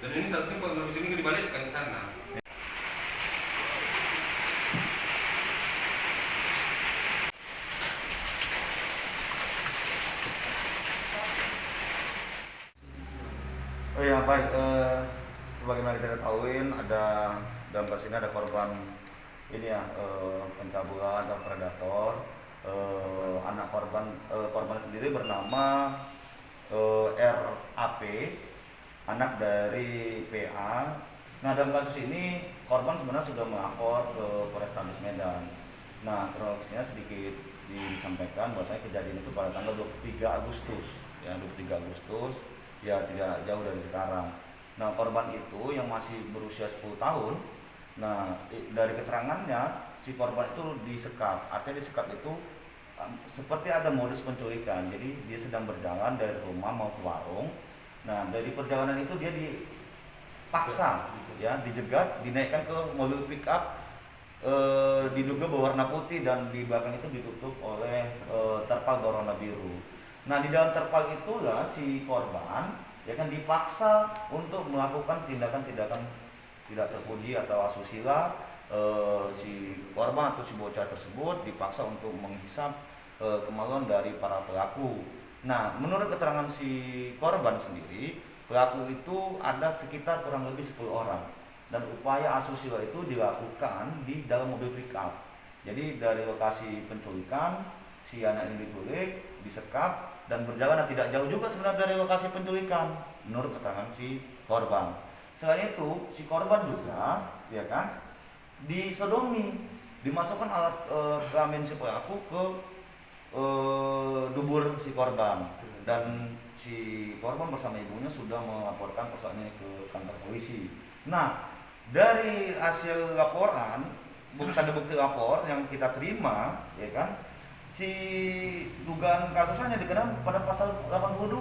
Dan ini seharusnya kronologis ini dibalikkan ke sana. Oh ya baik, sebagaimana kita ketahui ada dalam kasus ini ada korban ini ya, pencabulan dan predator. Anak korban sendiri bernama RAP, anak dari PA. Nah dalam kasus ini korban sebenarnya sudah melapor ke Polrestabes Medan. Nah kronologisnya sedikit disampaikan bahwasanya kejadian itu pada tanggal 23 Agustus ya, 23 Agustus ya, tidak jauh dari sekarang. Nah korban itu yang masih berusia 10 tahun. Nah dari keterangannya si korban itu disekap. Artinya disekap itu seperti ada modus penculikan. Jadi dia sedang berjalan dari rumah mau ke warung. Nah dari perjalanan itu dia dipaksa ya, dijegat, dinaikkan ke mobil pick up, diduga berwarna putih dan di belakang itu ditutup oleh terpal berwarna biru. Nah di dalam terpal itulah si korban ya kan dipaksa untuk melakukan tindakan-tindakan tidak terpuji atau asusila. Si korban atau si bocah tersebut dipaksa untuk menghisap kemaluan dari para pelaku. Nah menurut keterangan si korban sendiri, pelaku itu ada sekitar kurang lebih 10 orang dan upaya asusila itu dilakukan di dalam mobil pick up. Jadi dari lokasi penculikan si anak ini diculik, disekap, dan berjalan tidak jauh juga sebenarnya dari lokasi penculikan menurut keterangan si korban. Selain itu si korban juga ya kan disodomi, dimasukkan alat kelamin si pelaku ke dubur si korban, dan si korban bersama ibunya sudah melaporkan persoalan ini ke kantor polisi. Nah dari hasil laporan, bukti lapor yang kita terima ya kan, si dugaan kasusnya dikenal pada pasal 82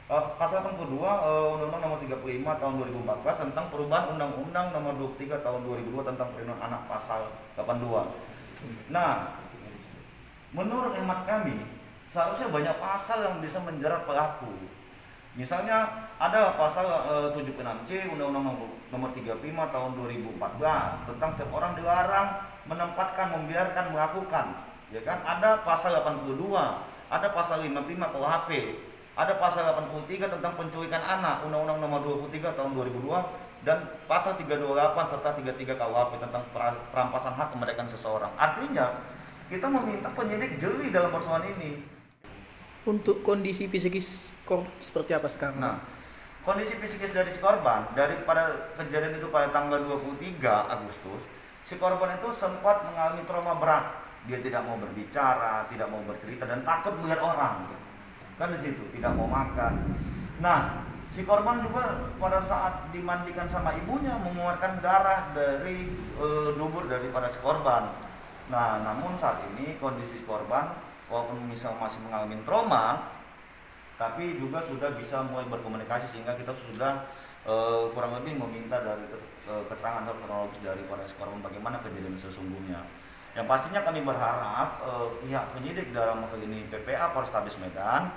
Undang-Undang Nomor 35 Tahun 2014 tentang perubahan Undang-Undang Nomor 23 Tahun 2002 tentang perlindungan anak pasal 82. Nah, menurut hemat kami seharusnya banyak pasal yang bisa menjerat pelaku. Misalnya ada pasal 76C Undang-Undang Nomor 35 Tahun 2014 tentang setiap orang dilarang menempatkan, membiarkan, melakukan. Ya kan, ada pasal 82, ada pasal 55 KUHP, ada pasal 83 tentang penculikan anak Undang-Undang Nomor 23 Tahun 2002 dan pasal 328 serta 33 KUHP tentang perampasan hak kemerdekaan seseorang. Artinya kita meminta penyidik jeli dalam persoalan ini. Untuk kondisi psikis seperti apa sekarang? Nah, kondisi psikis dari si korban pada kejadian itu pada tanggal 23 Agustus, si korban itu sempat mengalami trauma berat. Dia tidak mau berbicara, tidak mau bercerita, dan takut melihat orang. Kan di situ, tidak mau makan. Nah, si korban juga pada saat dimandikan sama ibunya mengeluarkan darah dari dubur daripada si korban. Nah, namun saat ini kondisi si korban walaupun misal masih mengalami trauma, tapi juga sudah bisa mulai berkomunikasi, sehingga kita sudah kurang lebih meminta dari keterangan atau kronologis dari para korban bagaimana kejadian sesungguhnya. Yang pastinya kami berharap pihak penyidik dalam hal ini PPA Polrestabes Medan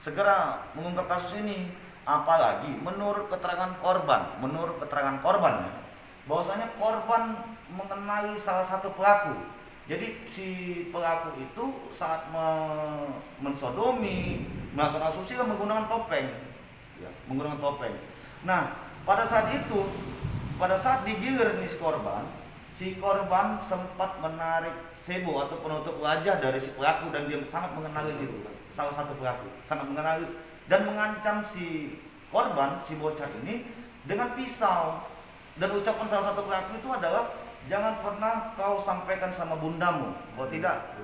segera mengungkap kasus ini. Apalagi menurut keterangan korban, bahwasanya korban mengenali salah satu pelaku. Jadi si pelaku itu saat mensodomi, melakukan asusila menggunakan topeng, ya, menggunakan topeng. Nah pada saat itu, pada saat digilir nih si korban sempat menarik sebo atau penutup wajah dari si pelaku, dan dia sangat mengenali itu, salah satu pelaku, sangat mengenali dan mengancam si korban, si bocah ini dengan pisau. Dan ucapan salah satu pelaku itu adalah, jangan pernah kau sampaikan sama bundamu, kalau tidak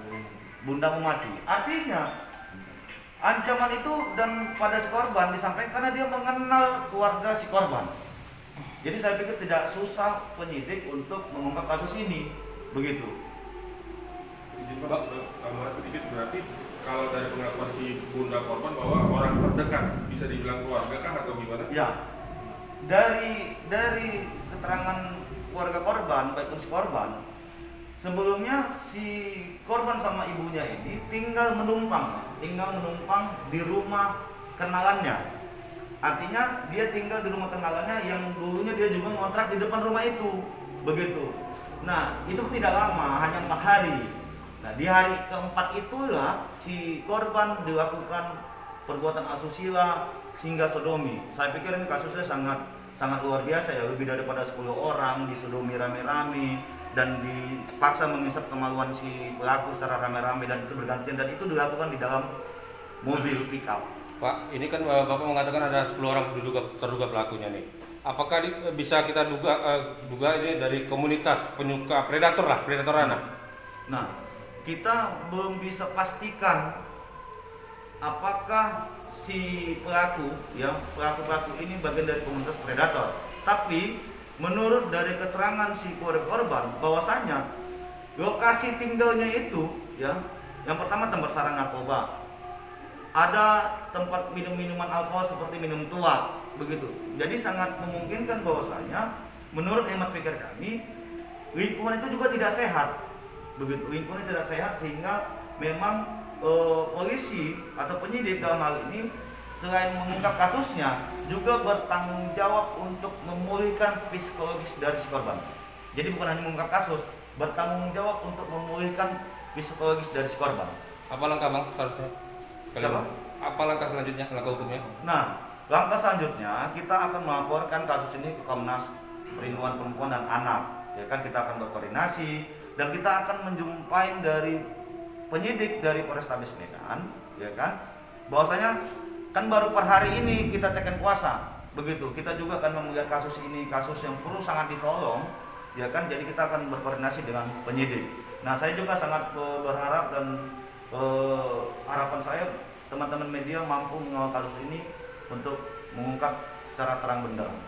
bundamu mati. Artinya ancaman itu dan pada si korban disampaikan karena dia mengenal keluarga si korban. Jadi saya pikir tidak susah penyidik untuk mengungkap kasus ini, begitu. Izin Pak, tambahan sedikit, berarti kalau dari pengakuan si bunda korban bahwa orang terdekat bisa dibilang keluarga kah atau gimana? Ya, dari keterangan keluarga korban, baik si korban, sebelumnya si korban sama ibunya ini tinggal menumpang di rumah kenalannya. artinya dia tinggal di rumah kenalannya yang dulunya dia juga ngontrak di depan rumah itu, begitu. Nah itu tidak lama, hanya 4 hari. Nah di hari keempat itulah si korban dilakukan perbuatan asusila hingga sodomi. Saya pikir ini kasusnya sangat luar biasa ya, lebih daripada 10 orang disodomi rame-rame dan dipaksa mengisap kemaluan si pelaku secara rame-rame, dan itu bergantian, dan itu dilakukan di dalam mobil pickup. Pak, ini kan Bapak mengatakan ada 10 orang terduga pelakunya nih. Apakah bisa kita duga ini dari komunitas penyuka predator anak? Nah, kita belum bisa pastikan apakah si pelaku ini bagian dari komunitas predator. Tapi menurut dari keterangan si korban bahwasanya lokasi tinggalnya itu ya, yang pertama tempat sarang narkoba, ada tempat minum-minuman alkohol seperti minum tua, begitu. Jadi sangat memungkinkan bahwasanya menurut hemat pikir kami lingkungan itu juga tidak sehat, begitu. Lingkungan tidak sehat sehingga memang polisi atau penyidik dalam hal ini selain mengungkap kasusnya juga bertanggung jawab untuk memulihkan psikologis dari si korban. Jadi bukan hanya mengungkap kasus, bertanggung jawab untuk memulihkan psikologis dari si korban. Apa langkah Bang seharusnya? Apa langkah selanjutnya, langkah hukumnya? Nah, langkah selanjutnya kita akan melaporkan kasus ini ke Komnas Perlindungan Perempuan dan Anak. Ya kan, kita akan berkoordinasi dan kita akan menjumpai dari penyidik dari Polrestabes Medan, ya kan, bahwasanya kan baru per hari ini kita tekan kuasa, begitu. Kita juga akan melihat kasus ini kasus yang perlu sangat ditolong, ya kan. Jadi kita akan berkoordinasi dengan penyidik. Nah, saya juga sangat berharap dan harapan saya teman-teman media mampu mengawal kasus ini untuk mengungkap secara terang benderang.